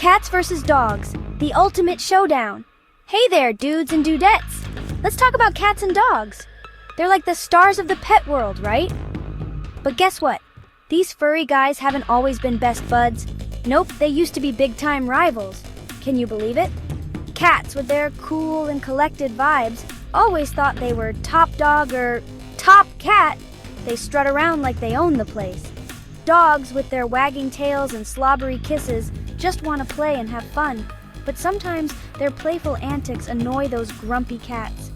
Cats versus dogs, the ultimate showdown. Hey there, dudes and dudettes. Let's talk about cats and dogs. They're like the stars of the pet world, right? But guess what? These furry guys haven't always been best buds. Nope, they used to be big-time rivals. Can you believe it? Cats, with their cool and collected vibes, always thought they were top dog or top cat. They strut around like they own the place. Dogs, with their wagging tails and slobbery kisses, just want to play and have fun. But sometimes their playful antics annoy those grumpy cats.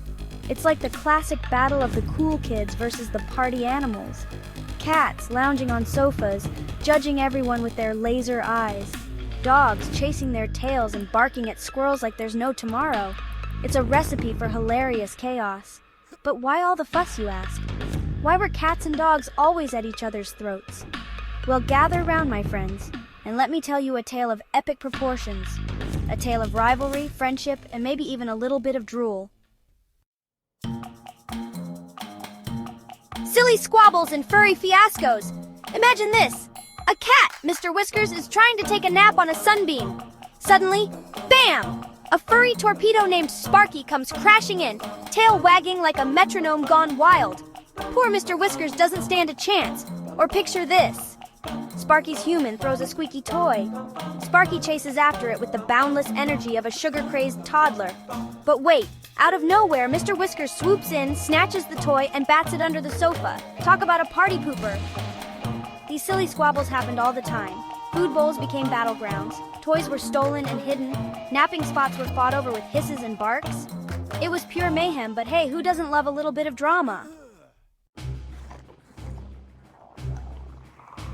It's like the classic battle of the cool kids versus the party animals. Cats lounging on sofas, judging everyone with their laser eyes. Dogs chasing their tails and barking at squirrels like there's no tomorrow. It's a recipe for hilarious chaos. But why all the fuss, you ask? Why were cats and dogs always at each other's throats? Well, gather round, my friends, and let me tell you a tale of epic proportions. A tale of rivalry, friendship, and maybe even a little bit of drool. Silly Squabbles and furry fiascos. Imagine this. A cat, Mr. Whiskers, is trying to take a nap on a sunbeam. Suddenly, bam! A furry torpedo named Sparky comes crashing in, tail wagging like a metronome gone wild. Poor Mr. Whiskers doesn't stand a chance. Or picture this. Sparky's human throws a squeaky toy. Sparky chases after it with the boundless energy of a sugar-crazed toddler. But wait, out of nowhere, Mr. Whiskers swoops in, snatches the toy, and bats it under the sofa. Talk about a party pooper. These silly squabbles happened all the time. Food bowls became battlegrounds. Toys were stolen and hidden. Napping spots were fought over with hisses and barks. It was pure mayhem, but hey, who doesn't love a little bit of drama?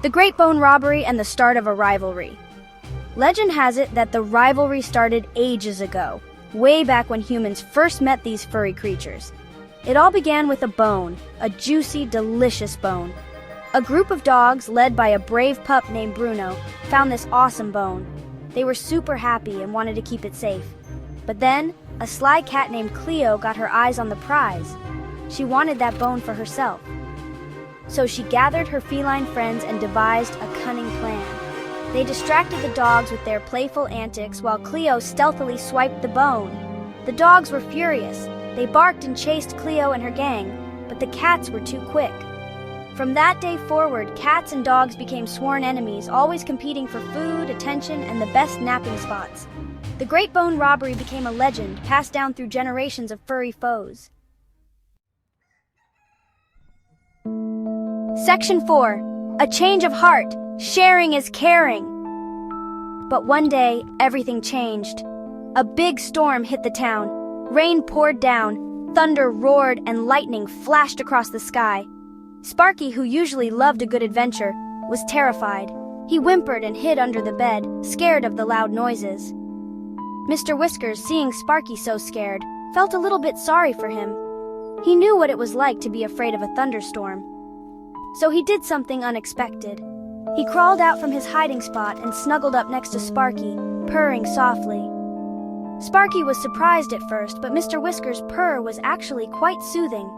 The Great Bone Robbery and the start of a rivalry. Legend has it that the rivalry started ages ago, way back when humans first met these furry creatures. It all began with a bone, a juicy, delicious bone. A group of dogs, led by a brave pup named Bruno, found this awesome bone. They were super happy and wanted to keep it safe. But then, a sly cat named Cleo got her eyes on the prize. She wanted that bone for herself. So she gathered her feline friends and devised a cunning plan. They distracted the dogs with their playful antics while Cleo stealthily swiped the bone. The dogs were furious. They barked and chased Cleo and her gang, but the cats were too quick. From that day forward, cats and dogs became sworn enemies, always competing for food, attention, and the best napping spots. The Great Bone Robbery became a legend, passed down through generations of furry foes. Section 4. A change of heart. Sharing is caring. But one day, everything changed. A big storm hit the town. Rain poured down, thunder roared, and lightning flashed across the sky. Sparky, who usually loved a good adventure, was terrified. He whimpered and hid under the bed, scared of the loud noises. Mr. Whiskers, seeing Sparky so scared, felt a little bit sorry for him. He knew what it was like to be afraid of a thunderstorm. So he did something unexpected. He crawled out from his hiding spot and snuggled up next to Sparky, purring softly. Sparky was surprised at first, but Mr. Whiskers' purr was actually quite soothing.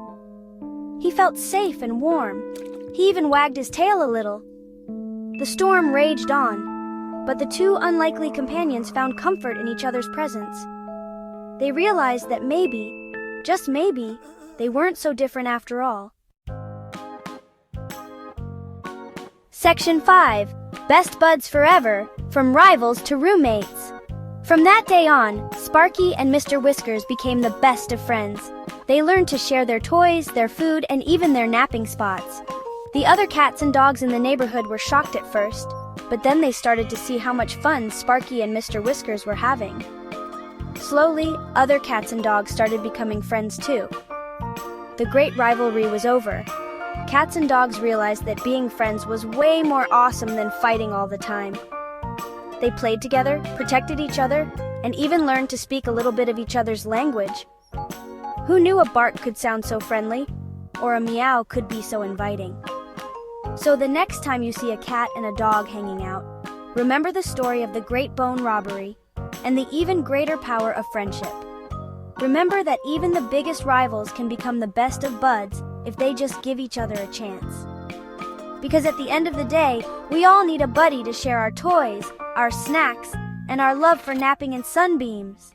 He felt safe and warm. He even wagged his tail a little. The storm raged on, but the two unlikely companions found comfort in each other's presence. They realized that maybe, just maybe, they weren't so different after all. Section 5. Best Buds Forever, from rivals to roommates. From that day on, Sparky and Mr. Whiskers became the best of friends. They learned to share their toys, their food, and even their napping spots. The other cats and dogs in the neighborhood were shocked at first, but then they started to see how much fun Sparky and Mr. Whiskers were having. Slowly, other cats and dogs started becoming friends too. The great rivalry was over. Cats and dogs realized that being friends was way more awesome than fighting all the time. They played together, protected each other, and even learned to speak a little bit of each other's language. Who knew a bark could sound so friendly, or a meow could be so inviting? So the next time you see a cat and a dog hanging out, remember the story of the Great Bone Robbery and the even greater power of friendship. Remember that even the biggest rivals can become the best of buds if they just give each other a chance. Because at the end of the day, we all need a buddy to share our toys, our snacks, and our love for napping in sunbeams.